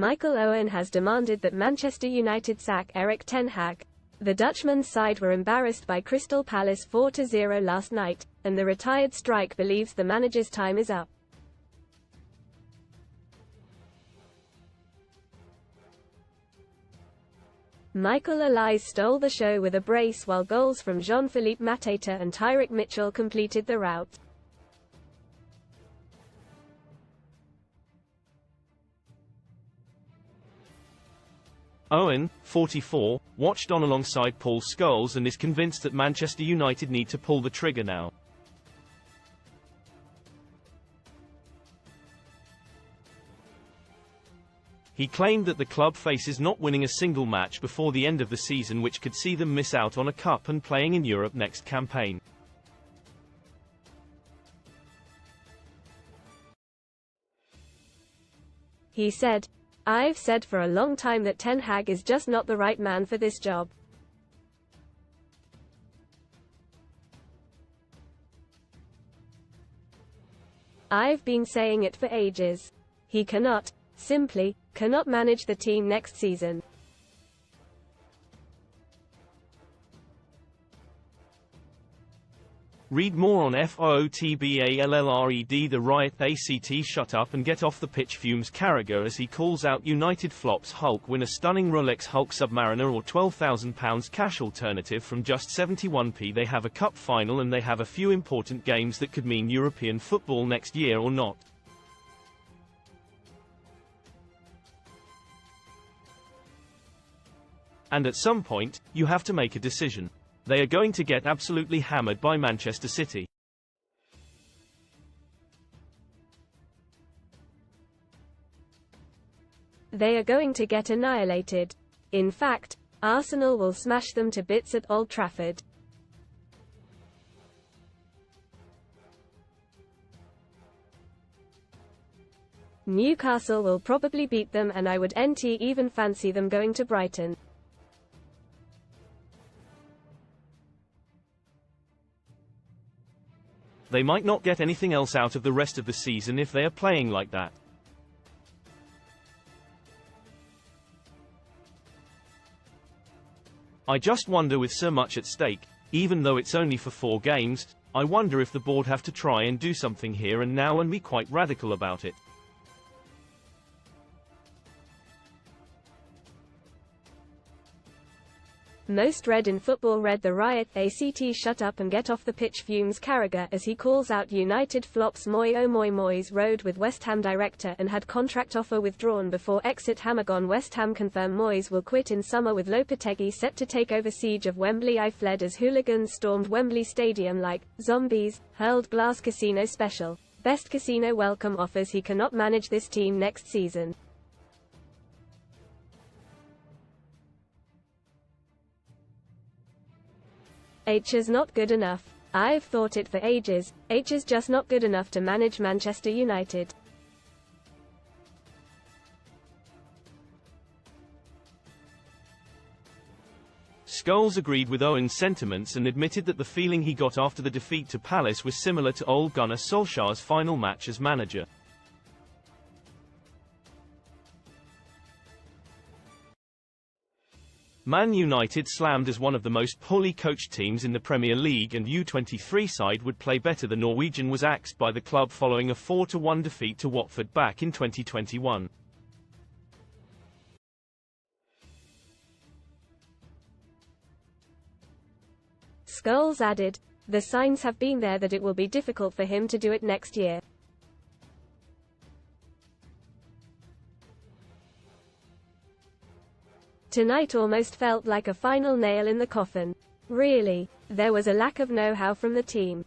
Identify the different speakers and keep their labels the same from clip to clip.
Speaker 1: Michael Owen has demanded that Manchester United sack Ten Hag. The Dutchman's side were embarrassed by Crystal Palace 4-0 last night, and the retired strike believes the manager's time is up. Michael Olise stole the show with a brace while goals from Jean-Philippe Mateta and Tyrick Mitchell completed the rout.
Speaker 2: Owen, 44, watched on alongside Paul Scholes and is convinced that Manchester United need to pull the trigger now. He claimed that the club faces not winning a single match before the end of the season, which could see them miss out on a cup and playing in Europe next campaign.
Speaker 1: He said, "I've said for a long time that Ten Hag is just not the right man for this job. I've been saying it for ages. He simply cannot manage the team next season."
Speaker 2: Read more on FOOTBALLRED. The riot ACT shut up and get off the pitch fumes Carragher as he calls out United flops Hulk win a stunning Rolex Hulk Submariner or £12,000 cash alternative from just 71p. They have a cup final and they have a few important games that could mean European football next year or not. And at some point, you have to make a decision. They are going to get absolutely hammered by Manchester City.
Speaker 1: They are going to get annihilated. In fact, Arsenal will smash them to bits at Old Trafford. Newcastle will probably beat them, and I would even fancy them going to Brighton.
Speaker 2: They might not get anything else out of the rest of the season if they are playing like that. I just wonder, with so much at stake, even though it's only for 4 games, I wonder if the board have to try and do something here and now and be quite radical about it.
Speaker 1: Most read in football read the riot ACT shut up and get off the pitch fumes Carragher as he calls out United flops Moyes rode with West Ham director and had contract offer withdrawn before exit. Hamagon West Ham confirm Moyes will quit in summer with Lopetegui set to take over siege of Wembley. I fled as hooligans stormed Wembley Stadium like zombies, hurled glass casino special. Best casino welcome offers. He cannot manage this team next season. H is not good enough. I've thought it for ages. H is just not good enough to manage Manchester United.
Speaker 2: Scholes agreed with Owen's sentiments and admitted that the feeling he got after the defeat to Palace was similar to Ole Gunnar Solskjaer's final match as manager. Man United slammed as one of the most poorly coached teams in the Premier League, and U23 side would play better. The Norwegian was axed by the club following a 4-1 defeat to Watford back in 2021.
Speaker 1: Scholes added, "The signs have been there that it will be difficult for him to do it next year. Tonight almost felt like a final nail in the coffin. Really, there was a lack of know-how from the team.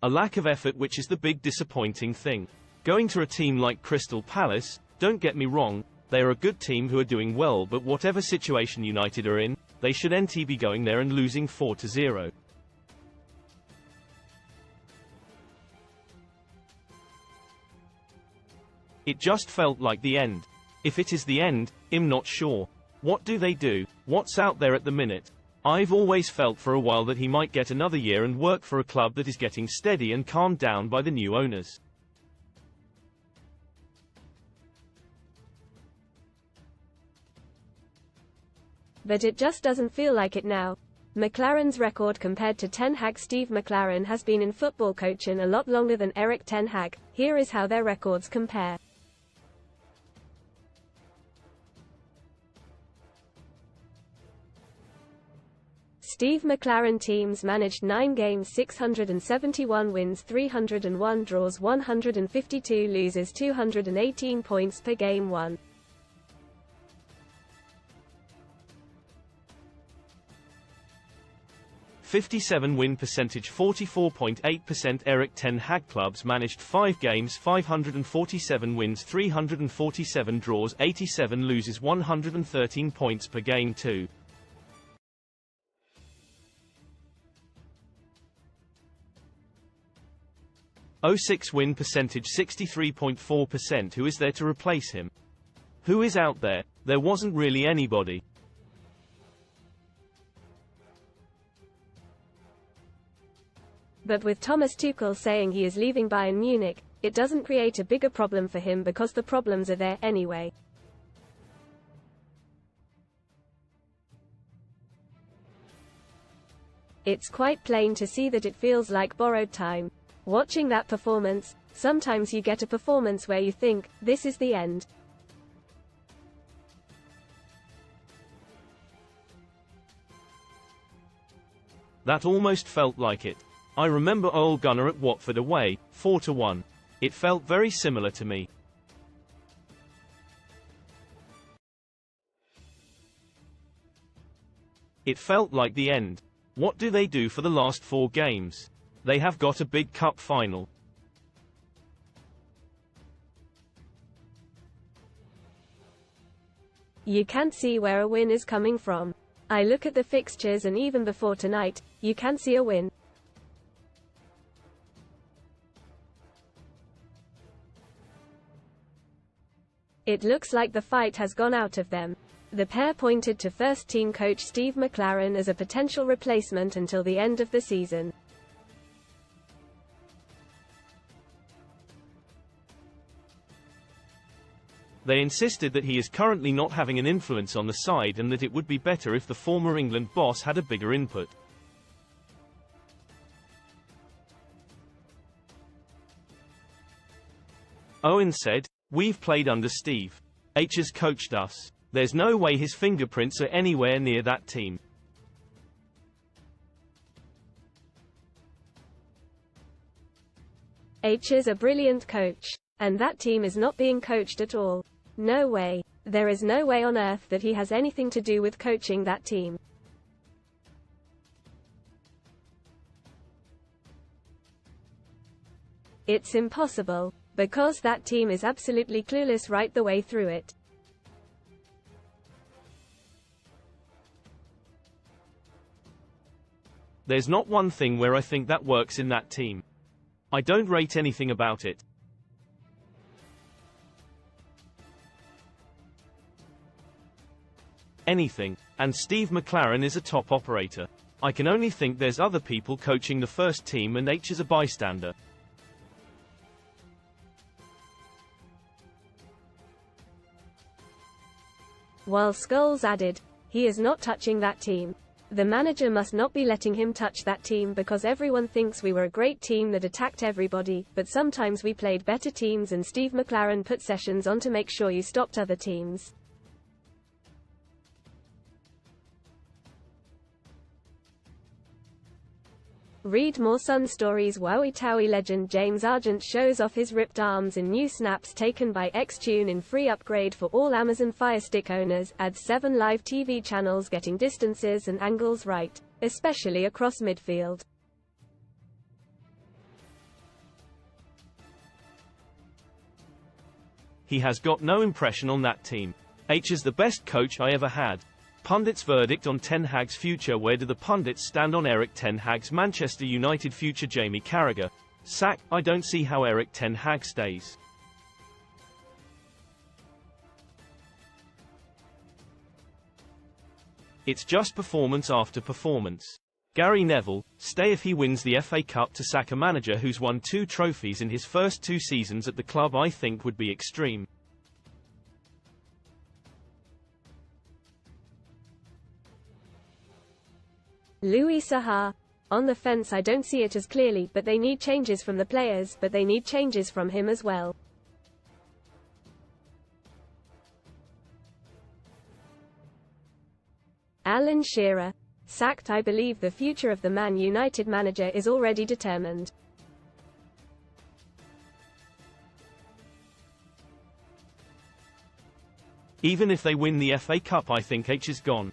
Speaker 2: A lack of effort, which is the big disappointing thing. Going to a team like Crystal Palace, don't get me wrong, they are a good team who are doing well, but whatever situation United are in, they shouldn't be going there and losing 4-0. It just felt like the end. If it is the end, I'm not sure. What do they do? What's out there at the minute? I've always felt for a while that he might get another year and work for a club that is getting steady and calmed down by the new owners.
Speaker 1: But it just doesn't feel like it now. McClaren's record compared to Ten Hag. Steve McClaren has been in football coaching a lot longer than Erik Ten Hag. Here is how their records compare. Steve McClaren teams managed 9 games, 671 wins, 301 draws, 152 losses, 218 points per game won.
Speaker 2: .57 win percentage, 44.8%. Erik Ten Hag clubs managed 5 games, 547 wins, 347 draws, 87 losses, 113 points per game too. .06 win percentage, 63.4%. Who is there to replace him? Who is out there? There wasn't really anybody.
Speaker 1: But with Thomas Tuchel saying he is leaving Bayern Munich, it doesn't create a bigger problem for him because the problems are there anyway. It's quite plain to see that it feels like borrowed time. Watching that performance, sometimes you get a performance where you think, this is the end.
Speaker 2: That almost felt like it. I remember Ole Gunnar at Watford away, 4-1. It felt very similar to me. It felt like the end. What do they do for the last 4 games? They have got a big cup final.
Speaker 1: You can't see where a win is coming from. I look at the fixtures and even before tonight, you can see a win. It looks like the fight has gone out of them. The pair pointed to first-team coach Steve McClaren as a potential replacement until the end of the season.
Speaker 2: They insisted that he is currently not having an influence on the side and that it would be better if the former England boss had a bigger input. Owen said, "We've played under Steve. H has coached us. There's no way his fingerprints are anywhere near that team."
Speaker 1: H is a brilliant coach. And that team is not being coached at all. No way. There is no way on earth that he has anything to do with coaching that team. It's impossible, because that team is absolutely clueless right the way through it.
Speaker 2: There's not one thing where I think that works in that team. I don't rate anything about it. Anything. And Steve McClaren is a top operator. I can only think there's other people coaching the first team and H is a bystander.
Speaker 1: While Scholes added, he is not touching that team. The manager must not be letting him touch that team because everyone thinks we were a great team that attacked everybody, but sometimes we played better teams and Steve McClaren put sessions on to make sure you stopped other teams. Read more Sun stories. Wowie Towie legend James Argent shows off his ripped arms in new snaps taken by Xtune in free upgrade for all Amazon Fire Stick owners. Adds 7 live TV channels getting distances and angles right, especially across midfield.
Speaker 2: He has got no impression on that team. H is the best coach I ever had. Pundits' verdict on Ten Hag's future. Where do the pundits stand on Erik Ten Hag's Manchester United future? Jamie Carragher. Sack. I don't see how Erik Ten Hag stays. It's just performance after performance. Gary Neville, stay if he wins the FA Cup. To sack a manager who's won 2 trophies in his first 2 seasons at the club I think would be extreme.
Speaker 1: Louis Saha. On the fence. I don't see it as clearly, but they need changes from the players, but they need changes from him as well. Alan Shearer. Sacked. I believe the future of the Man United manager is already determined.
Speaker 2: Even if they win the FA Cup, I think H is gone.